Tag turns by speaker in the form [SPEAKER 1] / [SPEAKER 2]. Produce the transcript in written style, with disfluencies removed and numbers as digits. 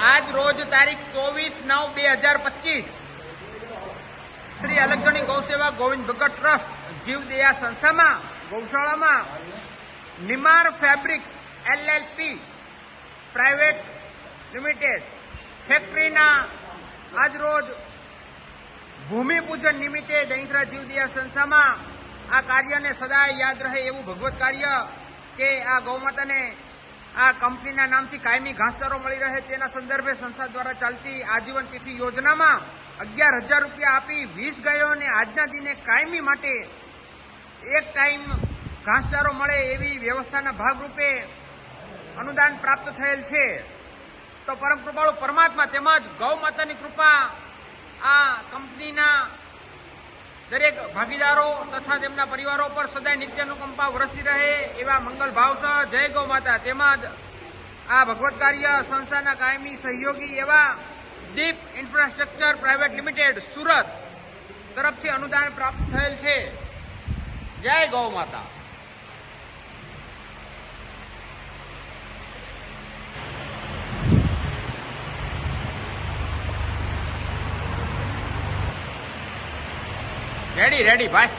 [SPEAKER 1] આજ રોજ તારીખ 24/9/2025 શ્રી અલગધણી ગૌસેવા ગોવિંદ ભગત ટ્રસ્ટ જીવદયા સંસ્થામાં ગૌશાળામાં નિમાર ફેબ્રિક્સ એલએલપી પ્રાઇવેટ લિમિટેડ ફેક્ટરીના આજ રોજ ભૂમિપૂજન નિમિત્તે દહીંત્રા જીવદયા સંસ્થામાં આ કાર્યને સદાય યાદ રહે એવું ભગવત કાર્ય કે આ ગૌમાતાને આ કંપનીના નામથી કાયમી ઘાસચારો મળી રહે તેના સંદર્ભે સંસ્થા દ્વારા ચાલતી આજીવન તિથિ યોજનામાં 11,000 રૂપિયા આપી 20 ગાયોને આજના દિને કાયમી માટે એક ટાઈમ ઘાસચારો મળે એવી વ્યવસ્થાના ભાગરૂપે અનુદાન પ્રાપ્ત થયેલ છે. તો પરમ કૃપાળુ પરમાત્મા તેમજ ગૌ માતાની કૃપા આ કંપનીના દરેક ભાગીદારો તથા તેમના પરિવારો પર સદાય નિત્યાનુકંપા વરસતી રહે એવા મંગલ ભાવસર જય ગૌ માતા. તેમજ આ ભગવત કાર્ય સંસ્થાના કાયમી સહયોગી એવા દીપ ઇન્ફ્રાસ્ટ્રક્ચર પ્રાઇવેટ લિમિટેડ સુરત તરફથી અનુદાન પ્રાપ્ત થયેલ છે. જય ગૌ માતા. રેડી ભાઈ.